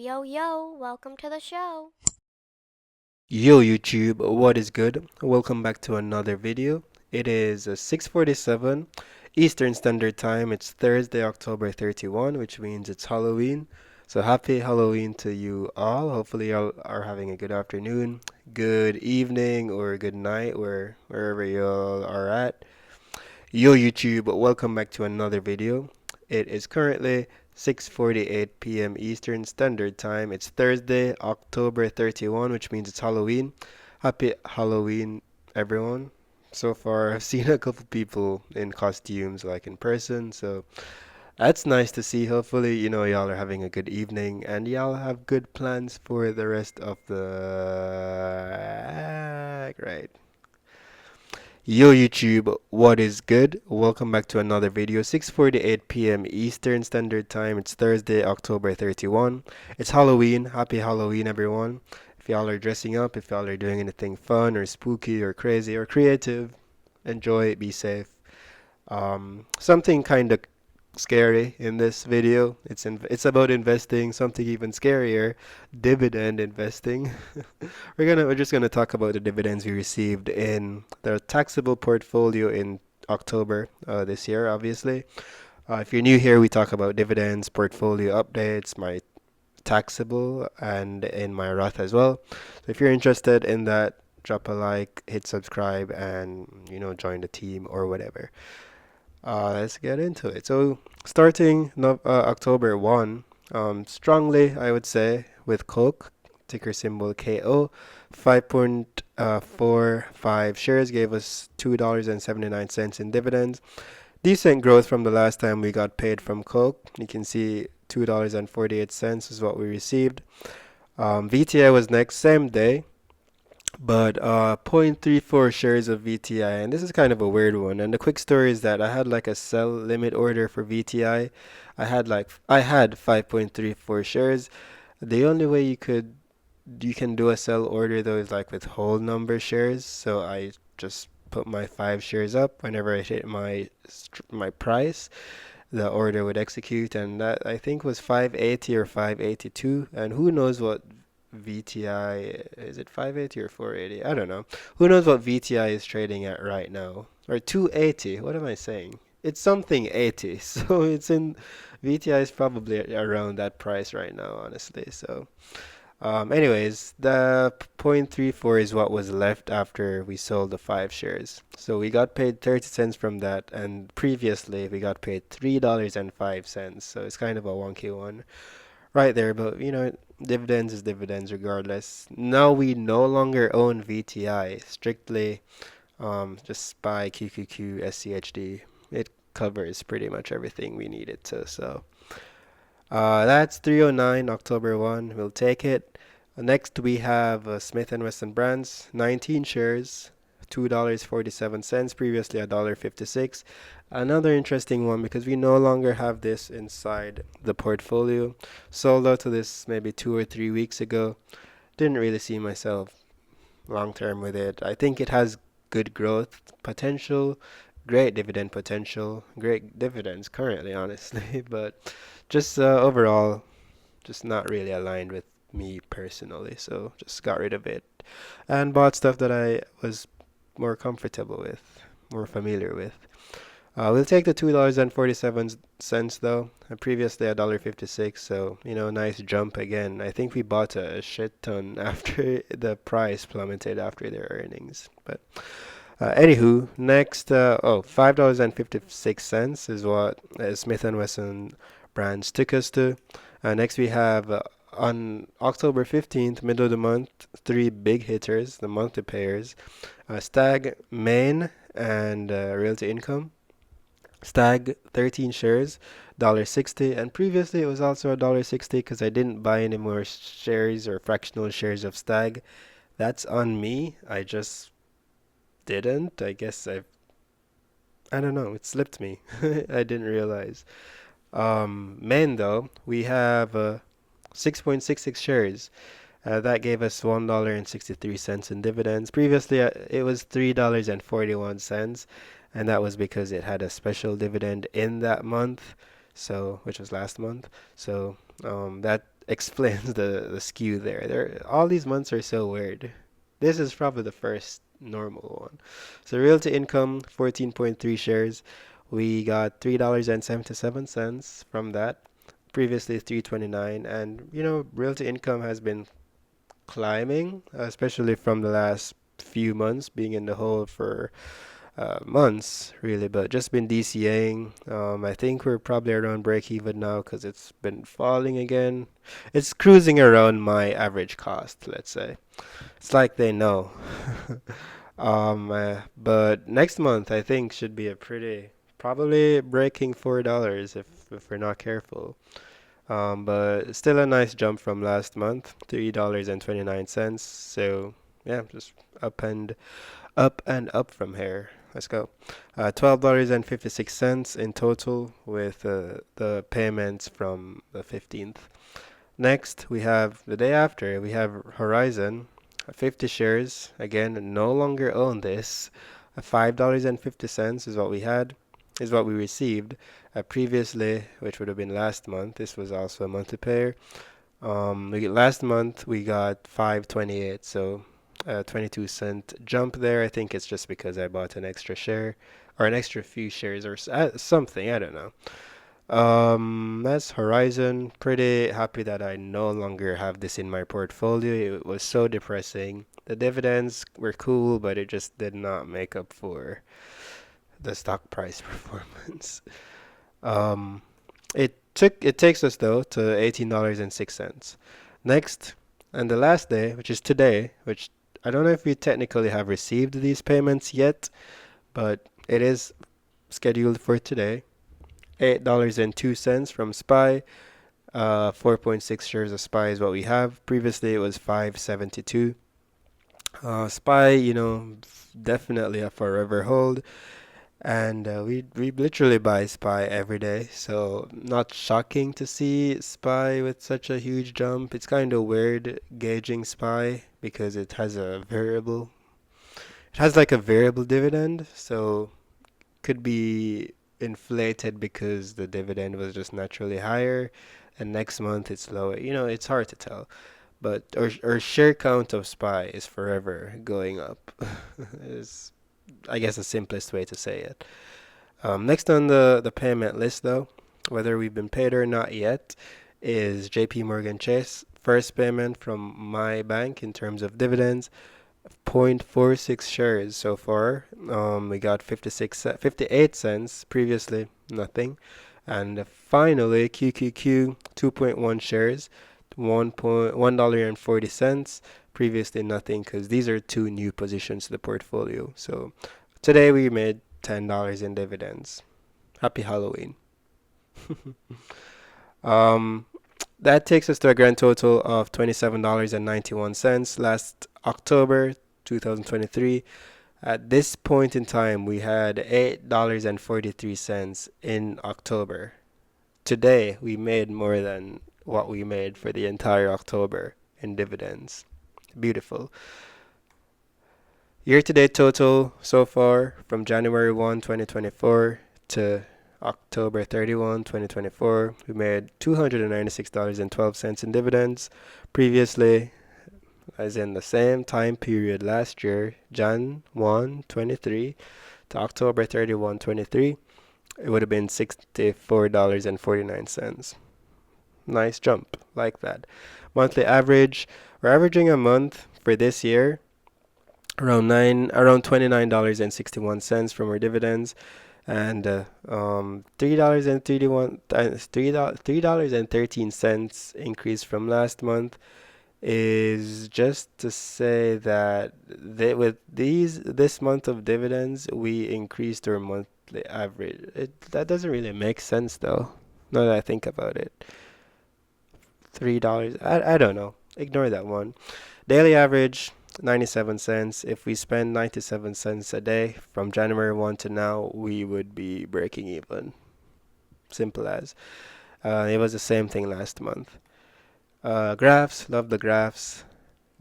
yo, yo, welcome to the show. Yo YouTube, what is good? Welcome back to another video. It is 6:47 Eastern Standard Time. It's Thursday, October 31, which means it's Halloween. So happy Halloween to you all. Hopefully y'all are having a good afternoon, good evening, or good night wherever y'all are at. Yo YouTube, welcome back to another video. It is currently 6:48 p.m. Eastern Standard Time. It's Thursday, October 31, which means it's Halloween. Happy Halloween, everyone. So far, I've seen a couple people in costumes, like in person, so that's nice to see. Hopefully, y'all are having a good evening and y'all have good plans for the rest of the. Right. Yo YouTube, what is good? Welcome back to another video. 6:48 p.m. Eastern Standard Time. It's Thursday, October 31. It's Halloween. Happy Halloween, everyone. If y'all are dressing up, if y'all are doing anything fun or spooky or crazy or creative, enjoy it, be safe. Something kind of scary in this video. It's about investing, something even scarier, dividend investing. We're just gonna talk about the dividends we received in the taxable portfolio in October this year, obviously. If you're new here, we talk about dividends, portfolio updates, my taxable, and in my Roth as well. So if you're interested in that, drop a like, hit subscribe, and join the team or whatever. Let's get into it. So, starting no October 1, strongly, I would say, with Coke, ticker symbol KO, 5.45 shares gave us $2.79 in dividends. Decent growth from the last time we got paid from Coke. You can see $2.48 is what we received. VTI was next, same day. But zero point 0.34 shares of VTI, and this is kind of a weird one. And the quick story is that I had like a sell limit order for VTI. I had 5.34 shares. The only way you can do a sell order though is like with whole number shares. So I just put my 5 shares up whenever I hit my price. The order would execute, and that I think was 580 or 582. And who knows what VTI is, it 580 or 480? I don't know. Who knows what VTI is trading at right now? Or 280. What am I saying? It's something 80. So it's in VTI is probably around that price right now, honestly. So anyways, the 0.34 is what was left after we sold the 5 shares. So we got paid 30 cents from that, and previously we got paid $3.05. So it's kind of a wonky one right there, but dividends is dividends regardless. Now we no longer own VTI, strictly just SPY, QQQ, SCHD. It covers pretty much everything we need it to. So that's 309 October 1. We'll take it. Next we have Smith& Wesson Brands, 19 shares, $2.47, previously $1.56. Another interesting one because we no longer have this inside the portfolio. Sold out to this maybe 2 or 3 weeks ago. Didn't really see myself long term with it. I think it has good growth potential, great dividend potential, great dividends currently, honestly, but just overall, just not really aligned with me personally. So just got rid of it and bought stuff that I was more comfortable with, more familiar with. We'll take the $2.47 though. Previously $1.56, so nice jump again. I think we bought a shit ton after the price plummeted after their earnings. But anywho, next, $5.56 is what Smith& Wesson brands took us to. Next we have on October 15th, middle of the month, three big hitters, the monthly pairs, Stag, Main, and Realty Income. Stag 13 shares, $1.60, and previously it was also $1.60 because I didn't buy any more shares or fractional shares of Stag. That's on me. I just didn't. I don't know, it slipped me. I didn't realize. Men though, we have 6.66 shares. That gave us $1.63 in dividends. Previously, it was $3.41, and that was because it had a special dividend in that month, so which was last month. So that explains the skew there. All these months are so weird. This is probably the first normal one. So realty income, 14.3 shares. We got $3.77 from that. Previously 329, and realty income has been climbing, especially from the last few months, being in the hole for months, really, but just been DCAing. I think we're probably around break even now because it's been falling again. It's cruising around my average cost, let's say. It's like they know. But next month I think should be a pretty probably breaking $4 if we're not careful. But still a nice jump from last month, $3.29. So yeah, just up and up from here. Let's go. $12.56 in total with the payments from the 15th. Next, we have the day after, we have Horizon, 50 shares. Again, no longer own this. $5.50 is what we had, is what we received. Previously, which would have been last month, this was also a monthly payer. Last month we got 5.28, so 22-cent jump there. I think it's just because I bought an extra share or an extra few shares or something. I don't know. That's Horizon. Pretty happy that I no longer have this in my portfolio. It was so depressing. The dividends were cool, but it just did not make up for the stock price performance. Um, it takes us though to $18.06. Next, and the last day, which is today, which I don't know if we technically have received these payments yet, but it is scheduled for today. $8.02 from SPY. 4.6 shares of SPY is what we have. Previously, it was 5.72. SPY, definitely a forever hold. And we literally buy SPY every day, so not shocking to see SPY with such a huge jump. It's kind of weird gauging SPY because it has like a variable dividend, so could be inflated because the dividend was just naturally higher, and next month it's lower. It's hard to tell. But our share count of SPY is forever going up. is I guess the simplest way to say it. Next on the payment list, though, whether we've been paid or not yet, is JP Morgan Chase. First payment from my bank in terms of dividends, 0.46 shares so far. We got 58 cents previously, nothing. And finally, QQQ, 2.1 shares, $1.40. Previously, nothing because these are two new positions to the portfolio. So today we made $10 in dividends. Happy Halloween. um, that takes us to a grand total of $27.91 last October 2023. At this point in time, we had $8.43 in October. Today, we made more than what we made for the entire October in dividends. Beautiful. Year to date total so far from January 1, 2024 to October 31, 2024, we made $296.12 in dividends. Previously, as in the same time period last year, Jan 1, 23 to October 31, 23, it would have been $64.49. Nice jump, like that. Monthly average, we're averaging a month for this year around $29.61 from our dividends, and $3.13 increase from last month is just to say that with this month of dividends we increased our monthly average. That doesn't really make sense though, now that I think about it. $3, I don't know, ignore that one. Daily average 97 cents. If we spend 97 cents a day from January 1 to now, we would be breaking even. Simple as. It was the same thing last month. Graphs, love the graphs.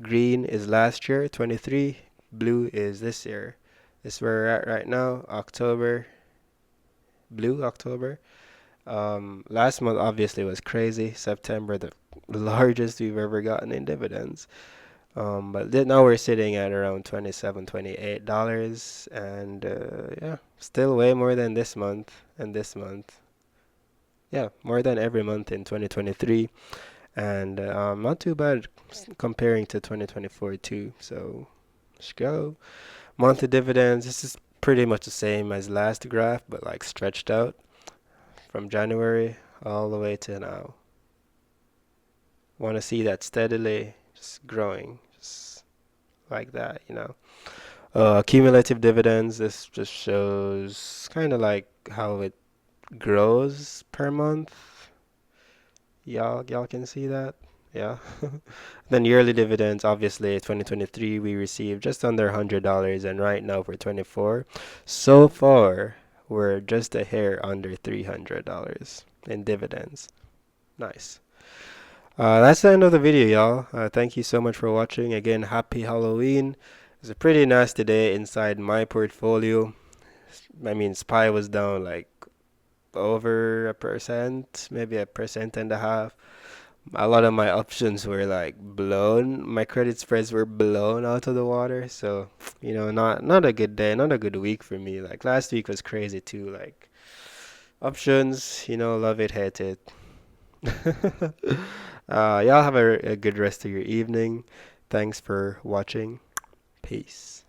Green is last year, 23. Blue is this year. This is where we're at right now, October. Blue, October. Last month obviously was crazy. September, the the largest we've ever gotten in dividends. But now we're sitting at around 27, $28, and yeah, still way more than this month and this month. Yeah, more than every month in 2023, and not too bad comparing to 2024 too. So let's go. Monthly dividends. This is pretty much the same as last graph, but like stretched out from January all the way to now. Want to see that steadily just growing, just like that, you know. Cumulative dividends, this just shows kind of like how it grows per month. Y'all can see that? Yeah. Then yearly dividends, obviously 2023 we received just under $100, and right now for 24, so far we're just a hair under $300 in dividends. Nice. That's the end of the video, y'all. Thank you so much for watching. Again, happy Halloween. It's a pretty nasty day inside my portfolio. I mean, SPY was down like over a percent, maybe a percent and a half. A lot of my options were like blown. My credit spreads were blown out of the water. So, not a good day, not a good week for me. Like last week was crazy too. Like options, love it, hate it. Y'all have a good rest of your evening. Thanks for watching. Peace.